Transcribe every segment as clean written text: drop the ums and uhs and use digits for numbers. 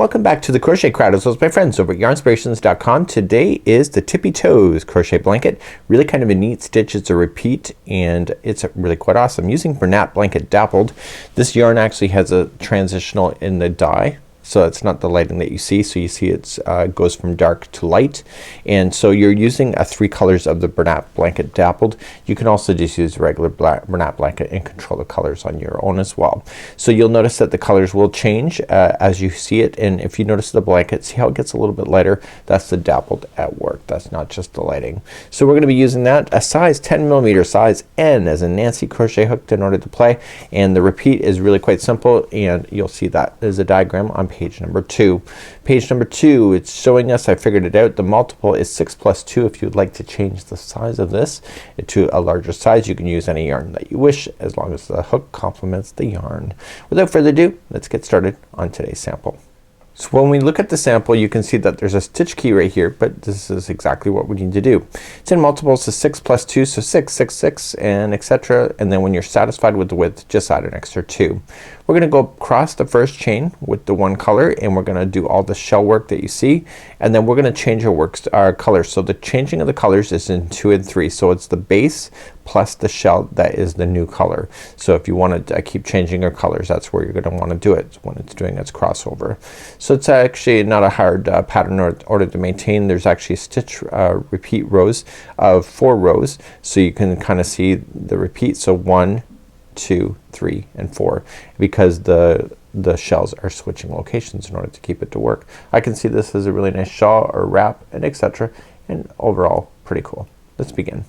Welcome back to the Crochet Crowd as well as my friends over at yarnspirations.com. Today is the Tippy Toes crochet blanket. Really kind of a neat stitch. It's a repeat and it's really quite awesome. Using Bernat Blanket Dappled. This yarn actually has a transitional in the dye. So it's not the lighting that you see. So you see it goes from dark to light. And so you're using 3 colors of the Bernat Blanket Dappled. You can also just use regular Bernat Blanket and control the colors on your own as well. So you'll notice that the colors will change as you see it. And if you notice the blanket, see how it gets a little bit lighter? That's the dappled at work. That's not just the lighting. So we're gonna be using that. A size 10mm, size N as in Nancy crochet hook in order to play. And the repeat is really quite simple. And you'll see that there's a diagram on page number 2. Page number 2, it's showing us, I figured it out, the multiple is 6 plus 2. If you'd like to change the size of this to a larger size, you can use any yarn that you wish as long as the hook complements the yarn. Without further ado, let's get started on today's sample. So when we look at the sample, you can see that there's a stitch key right here, but this is exactly what we need to do. It's in multiples, so 6 plus 2, so 6, 6, 6, and etc. And then when you're satisfied with the width, just add an extra 2. We're gonna go across the first chain with the one color, and we're gonna do all the shell work that you see, and then we're gonna change our colors. So the changing of the colors is in 2 and 3. So it's the base plus the shell that is the new color. So if you want to keep changing your colors, that's where you're gonna want to do it when it's doing its crossover. So it's actually not a hard pattern in order to maintain. There's actually stitch repeat rows of 4 rows, so you can kind of see the repeat. So 1, 2, 3, and 4, because the shells are switching locations in order to keep it to work. I can see this as a really nice shawl or wrap and etc. and overall pretty cool. Let's begin.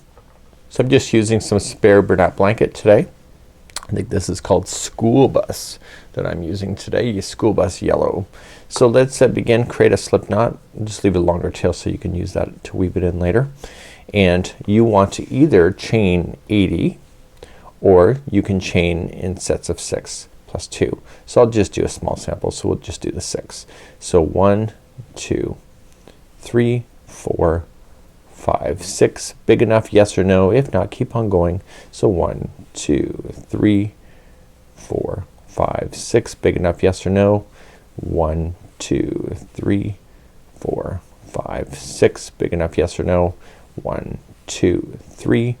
So I'm just using some spare Bernat blanket today. I think this is called School Bus that I'm using today. School Bus yellow. So let's begin. Create a slip knot. Just leave a longer tail so you can use that to weave it in later. And you want to either chain 80 or you can chain in sets of 6 plus 2. So I'll just do a small sample. So we'll just do the 6. So 1, 2, 3, 4, 5, 6. Big enough? Yes or no? If not, keep on going. So 1, 2, 3, 4, 5, 6. Big enough? Yes or no? 1, 2, 3, 4, 5, 6. Big enough? Yes or no? 1, 2, 3,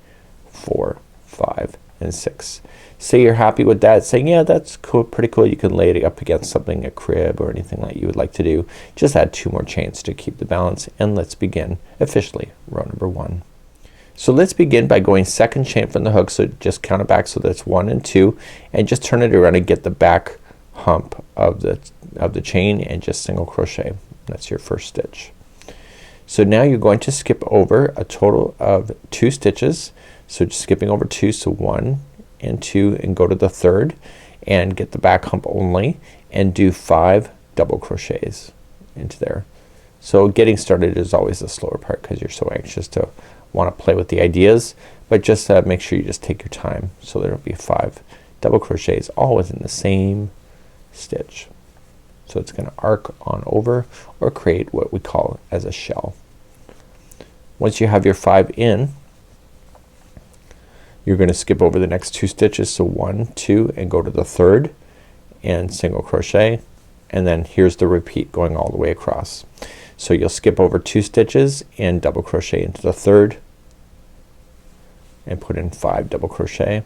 4, 5, and 6. Say you're happy with that. Saying yeah, that's cool, pretty cool. You can lay it up against something, a crib or anything that you would like to do. Just add 2 more chains to keep the balance, and let's begin officially row number 1. So let's begin by going second chain from the hook. So just count it back, so that's 1 and 2, and just turn it around and get the back hump of the chain and just single crochet. That's your first stitch. So now you're going to skip over a total of 2 stitches. So just skipping over 2, so 1 and 2, and go to the 3rd and get the back hump only and do 5 double crochets into there. So getting started is always the slower part because you're so anxious to want to play with the ideas, but just make sure you just take your time. So there'll be 5 double crochets all within the same stitch. So it's gonna arc on over or create what we call as a shell. Once you have your 5 in, you're gonna skip over the next 2 stitches. So 1, 2, and go to the 3rd and single crochet, and then here's the repeat going all the way across. So you'll skip over 2 stitches and double crochet into the 3rd and put in 5 double crochet.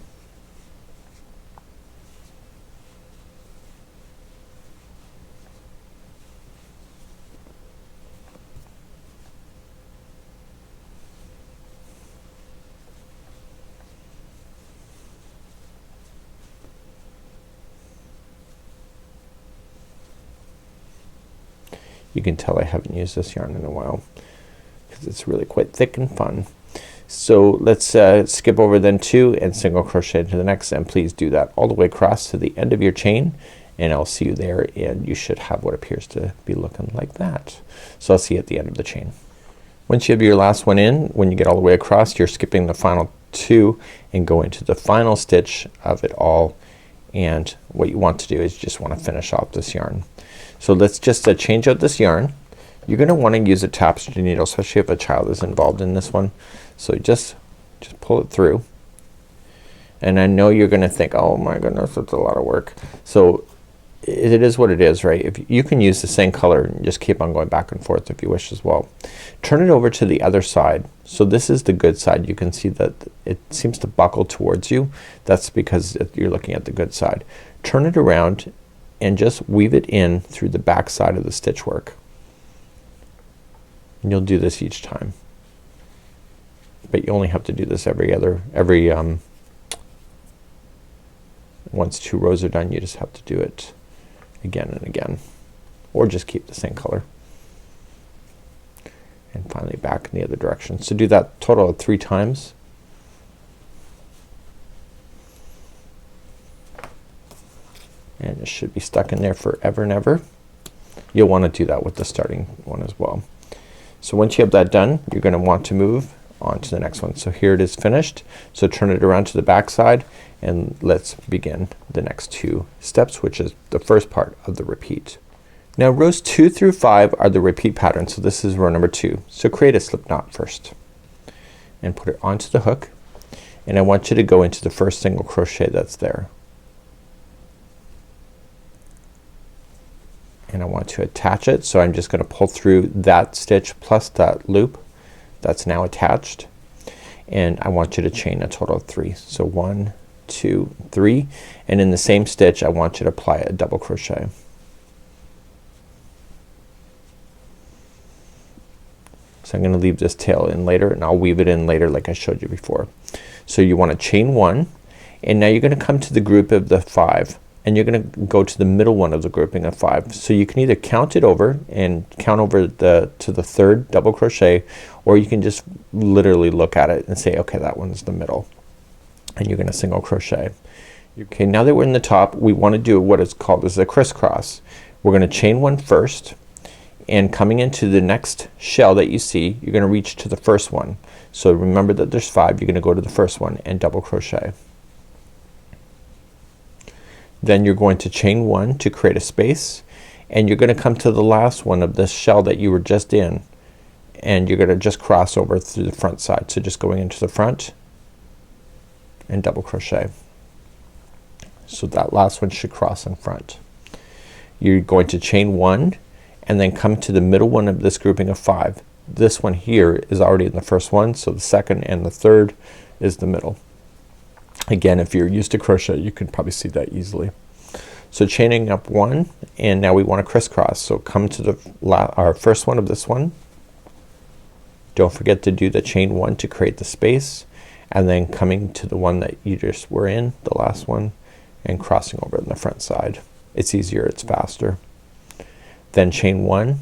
You can tell I haven't used this yarn in a while because it's really quite thick and fun. So let's skip over then 2 and single crochet into the next, and please do that all the way across to the end of your chain, and I'll see you there, and you should have what appears to be looking like that. So I'll see you at the end of the chain. Once you have your last one in, when you get all the way across, you're skipping the final 2 and go into the final stitch of it all, and what you want to do is just want to finish off this yarn. So let's just change out this yarn. You're gonna want to use a tapestry needle, especially if a child is involved in this one. So just pull it through. And I know you're gonna think, oh my goodness, that's a lot of work. So it is what it is, right? If you can use the same color and just keep on going back and forth if you wish as well. Turn it over to the other side. So this is the good side. You can see that it seems to buckle towards you. That's because you're looking at the good side. Turn it around and just weave it in through the back side of the stitch work. And you'll do this each time. But you only have to do this once 2 rows are done, you just have to do it again and again, or just keep the same color. And finally back in the other direction. So do that total of 3 times. And it should be stuck in there forever and ever. You'll want to do that with the starting one as well. So once you have that done, you're going to want to move on to the next one. So here it is finished. So turn it around to the back side and let's begin the next 2 steps, which is the first part of the repeat. Now rows 2 through 5 are the repeat pattern. So this is row number 2. So create a slip knot first and put it onto the hook, and I want you to go into the first single crochet that's there. And I want to attach it, so I'm just gonna pull through that stitch plus that loop that's now attached, and I want you to chain a total of 3. So 1, 2, 3, and in the same stitch I want you to apply a double crochet. So I'm gonna leave this tail in later, and I'll weave it in later like I showed you before. So you want to chain 1, and now you're gonna come to the group of the 5, and you're gonna go to the middle one of the grouping of 5. So you can either count it over and count over to the 3rd double crochet, or you can just literally look at it and say, okay, that one's the middle, and you're gonna single crochet. Okay, now that we're in the top, we want to do what is called as a crisscross. We're gonna chain 1 first, and coming into the next shell that you see, you're gonna reach to the first one. So remember that there's 5, you're gonna go to the first one and double crochet. Then you're going to chain 1 to create a space, and you're gonna come to the last one of this shell that you were just in, and you're gonna just cross over through the front side. So just going into the front and double crochet. So that last one should cross in front. You're going to chain 1 and then come to the middle one of this grouping of 5. This one here is already in the first one, so the second and the third is the middle. Again, if you're used to crochet, you can probably see that easily. So chaining up 1, and now we want to crisscross. So come to the our first one of this one. Don't forget to do the chain 1 to create the space, and then coming to the one that you just were in, the last one, and crossing over on the front side. It's easier, it's faster. Then chain 1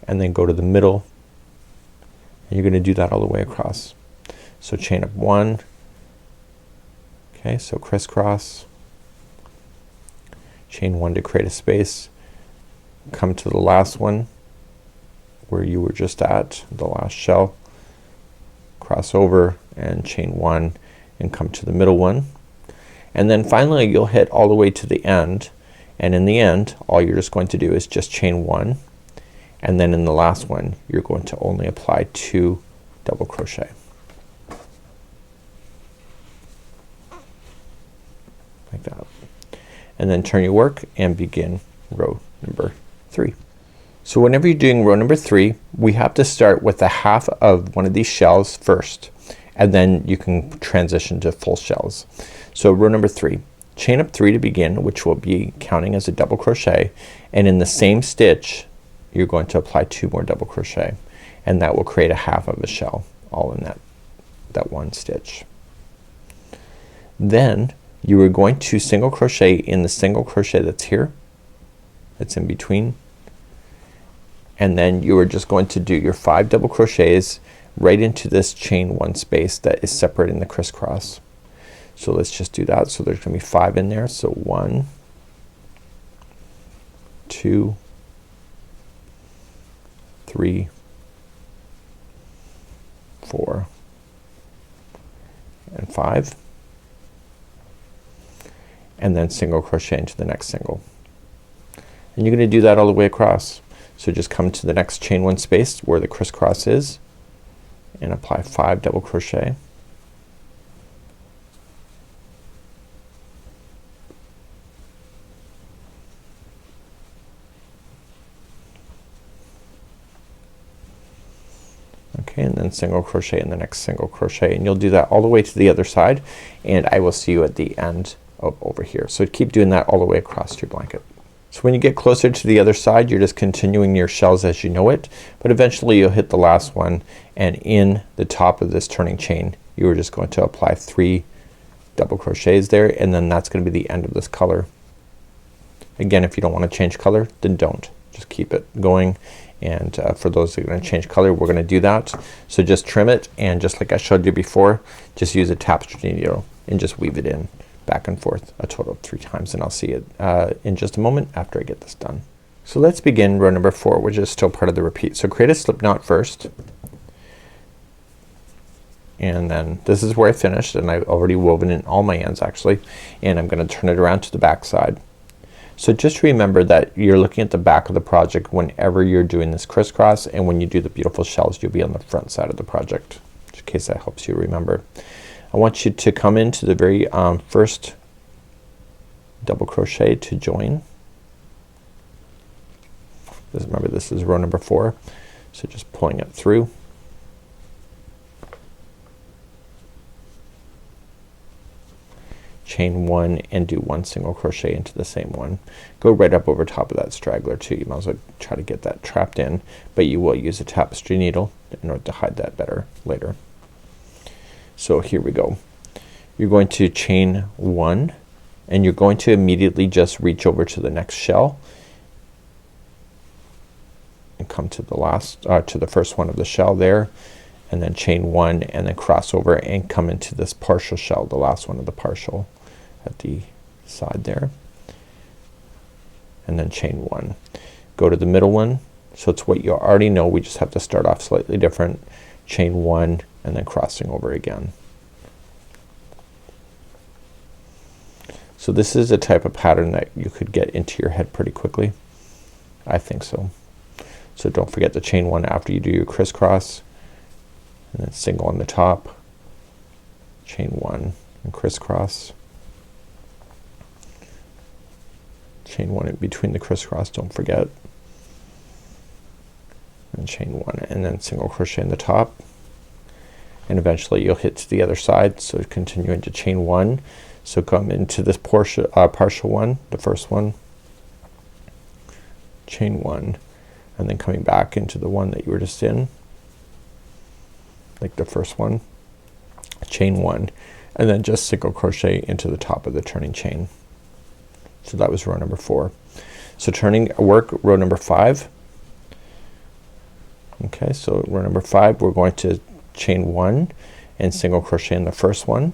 and then go to the middle, and you're gonna do that all the way across. So chain up 1. Okay, so crisscross, chain 1 to create a space, come to the last one where you were just at, the last shell, cross over and chain 1 and come to the middle one, and then finally you'll hit all the way to the end, and in the end all you're just going to do is just chain 1, and then in the last one you're going to only apply 2 double crochet. Like that. And then turn your work and begin row number 3. So whenever you're doing row number 3, we have to start with the half of one of these shells first, and then you can transition to full shells. So row number 3, chain up 3 to begin, which will be counting as a double crochet, and in the same stitch you're going to apply 2 more double crochet, and that will create a half of a shell all in that one stitch. Then you are going to single crochet in the single crochet that's here, that's in between, and then you are just going to do your 5 double crochets right into this chain 1 space that is separating the crisscross. So let's just do that. So there's gonna be 5 in there. So 1, 2, 3, 4, and 5. And then single crochet into the next single, and you're gonna do that all the way across. So just come to the next chain 1 space where the crisscross is and apply 5 double crochet, Okay, and then single crochet in the next single crochet, and you'll do that all the way to the other side, and I will see you at the end of over here. So keep doing that all the way across your blanket. So when you get closer to the other side, you're just continuing your shells as you know it, but eventually you'll hit the last one, and in the top of this turning chain you are just going to apply 3 double crochets there, and then that's gonna be the end of this color. Again, if you don't want to change color, then don't. Just keep it going, and for those that are gonna change color, we're gonna do that. So just trim it, and just like I showed you before, just use a tapestry needle and just weave it in back and forth a total of 3 times, and I'll see it in just a moment after I get this done. So let's begin row number 4, which is still part of the repeat. So create a slip knot first, and then this is where I finished, and I've already woven in all my ends actually, and I'm gonna turn it around to the back side. So just remember that you're looking at the back of the project whenever you're doing this crisscross, and when you do the beautiful shells you'll be on the front side of the project, just in case that helps you remember. I want you to come into the very first double crochet to join. Just remember this is row number 4, so just pulling it through. Chain 1 and do 1 single crochet into the same one. Go right up over top of that straggler too. You might as well try to get that trapped in, but you will use a tapestry needle in order to hide that better later. So here we go. You're going to chain 1, and you're going to immediately just reach over to the next shell and come to the last to the first one of the shell there, and then chain 1 and then cross over and come into this partial shell, the last one of the partial at the side there, and then chain 1. Go to the middle one, so it's what you already know, we just have to start off slightly different. Chain 1 and then crossing over again. So this is a type of pattern that you could get into your head pretty quickly. I think so. So don't forget to chain 1 after you do your crisscross, and then single on the top, chain 1 and crisscross, chain 1 in between the crisscross, don't forget, and chain 1 and then single crochet in the top, and eventually you'll hit to the other side. So continue into chain 1, so come into this partial one, the first one, chain 1, and then coming back into the one that you were just in, like the first one, chain 1, and then just single crochet into the top of the turning chain. So that was row number 4. So turning work row number 5. Okay, so row number 5 we're going to chain 1 and single crochet in the first one,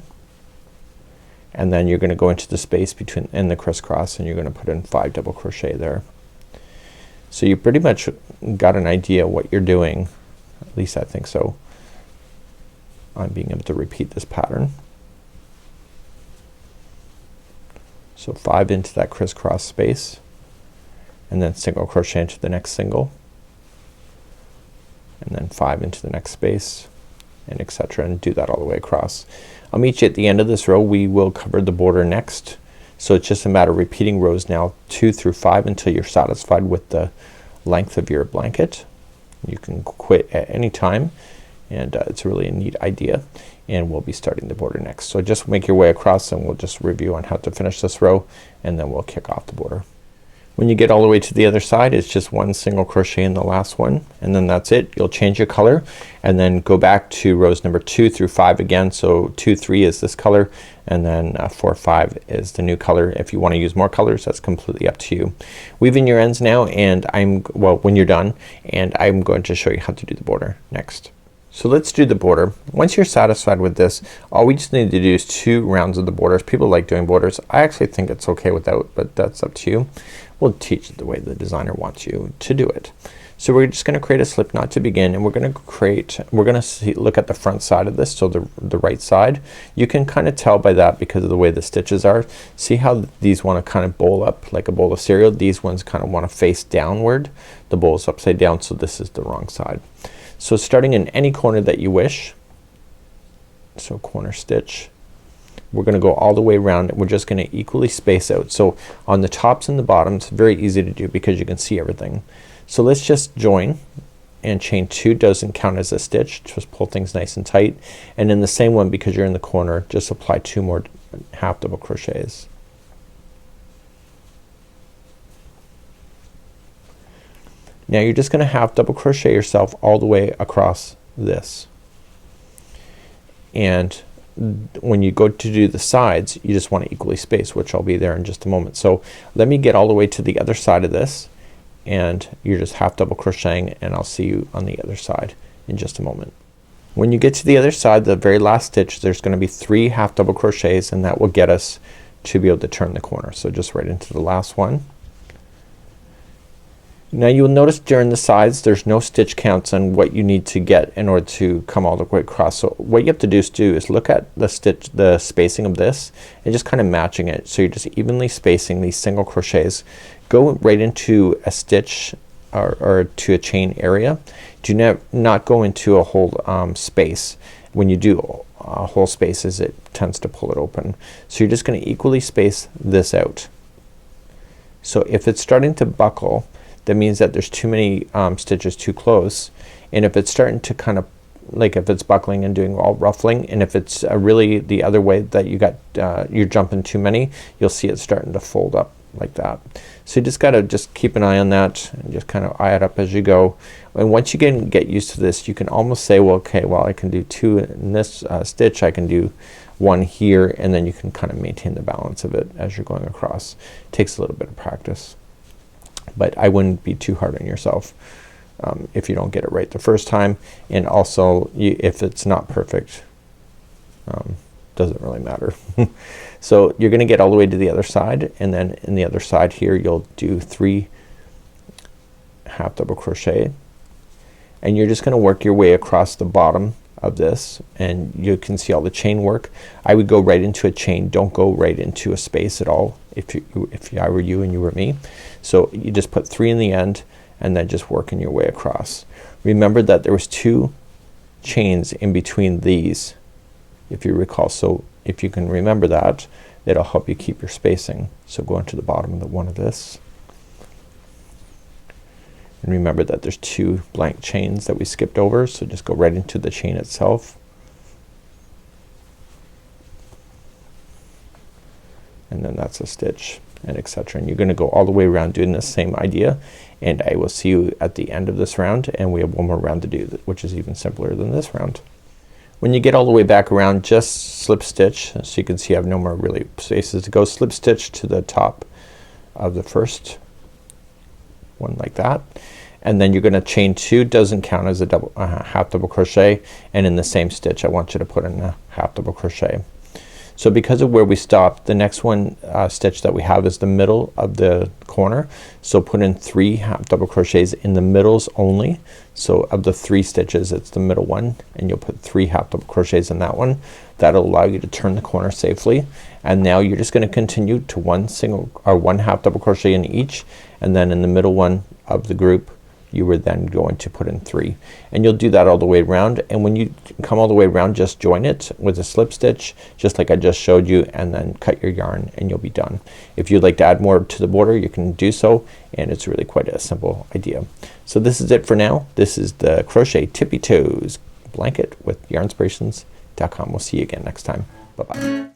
and then you're gonna go into the space between in the crisscross, and you're gonna put in 5 double crochet there. So you pretty much got an idea what you're doing, at least I think so, on being able to repeat this pattern. So 5 into that crisscross space, and then single crochet into the next single, and then 5 into the next space, and etc., and do that all the way across. I'll meet you at the end of this row. We will cover the border next, so it's just a matter of repeating rows now 2 through 5 until you're satisfied with the length of your blanket. You can quit at any time, and it's really a neat idea, and we'll be starting the border next. So just make your way across, and we'll just review on how to finish this row, and then we'll kick off the border. When you get all the way to the other side, it's just 1 single crochet in the last one, and then that's it. You'll change your color and then go back to rows number 2 through 5 again. So 2, 3 is this color, and then 4, 5 is the new color. If you want to use more colors, that's completely up to you. Weave in your ends now, and when you're done, and I'm going to show you how to do the border next. So let's do the border. Once you're satisfied with this, all we just need to do is 2 rounds of the borders. People like doing borders. I actually think it's okay without, but that's up to you. We'll teach it the way the designer wants you to do it. So we're just gonna create a slip knot to begin, and we're gonna look at the front side of this, so the right side. You can kind of tell by that because of the way the stitches are. See how these want to kind of bowl up like a bowl of cereal? These ones kind of want to face downward. The bowl is upside down, so this is the wrong side. So starting in any corner that you wish, so corner stitch, we're gonna go all the way around, and we're just gonna equally space out. So on the tops and the bottoms, very easy to do because you can see everything. So let's just join and chain 2 doesn't count as a stitch. Just pull things nice and tight, and in the same one, because you're in the corner, just apply 2 more half double crochets. Now you're just gonna half double crochet yourself all the way across this, and when you go to do the sides you just want to equally space, which I'll be there in just a moment. So let me get all the way to the other side of this, and you're just half double crocheting, and I'll see you on the other side in just a moment. When you get to the other side, the very last stitch, there's gonna be 3 half double crochets, and that will get us to be able to turn the corner. So just right into the last one. Now you'll notice during the sides there's no stitch counts on what you need to get in order to come all the way across. So what you have to do is look at the spacing of this and just kind of matching it. So you're just evenly spacing these single crochets. Go right into a stitch or to a chain area. Do not go into a whole space. When you do whole spaces, it tends to pull it open. So you're just gonna equally space this out. So if it's starting to buckle, that means that there's too many stitches too close, and if it's starting to kind of, like if it's buckling and doing all ruffling, and if it's really the other way that you got you're jumping too many, you'll see it starting to fold up like that. So you just gotta keep an eye on that and just kind of eye it up as you go. And once you get used to this, you can almost say, well, okay, well I can do 2 in this stitch, I can do 1 here, and then you can kind of maintain the balance of it as you're going across. It takes a little bit of practice, but I wouldn't be too hard on yourself if you don't get it right the first time, and also if it's not perfect, doesn't really matter. So you're gonna get all the way to the other side, and then in the other side here you'll do 3 half double crochet, and you're just gonna work your way across the bottom of this, and you can see all the chain work. I would go right into a chain. Don't go right into a space at all if I were you and you were me. So you just put 3 in the end, and then just working your way across. Remember that there was 2 chains in between these, if you recall. So if you can remember that, it'll help you keep your spacing. So go into the bottom of the one of this, and remember that there's 2 blank chains that we skipped over, so just go right into the chain itself, and then that's a stitch, and etc. And you're gonna go all the way around doing the same idea, and I will see you at the end of this round, and we have one more round to do, which is even simpler than this round. When you get all the way back around, just slip stitch, so you can see I have no more really spaces to go. Slip stitch to the top of the first one like that, and then you're gonna chain 2. Doesn't count as a half double crochet, and in the same stitch I want you to put in a half double crochet. So because of where we stopped, the next one stitch that we have is the middle of the corner. So put in 3 half double crochets in the middles only. So of the 3 stitches, it's the middle one, and you'll put 3 half double crochets in that one. That'll allow you to turn the corner safely. And now you're just gonna continue to 1 half double crochet in each, and then in the middle one of the group you were then going to put in 3, and you'll do that all the way around. And when you come all the way around, just join it with a slip stitch just like I just showed you, and then cut your yarn and you'll be done. If you'd like to add more to the border, you can do so, and it's really quite a simple idea. So this is it for now. This is the Crochet Tippy Toes blanket with yarnspirations.com. We'll see you again next time. Bye bye.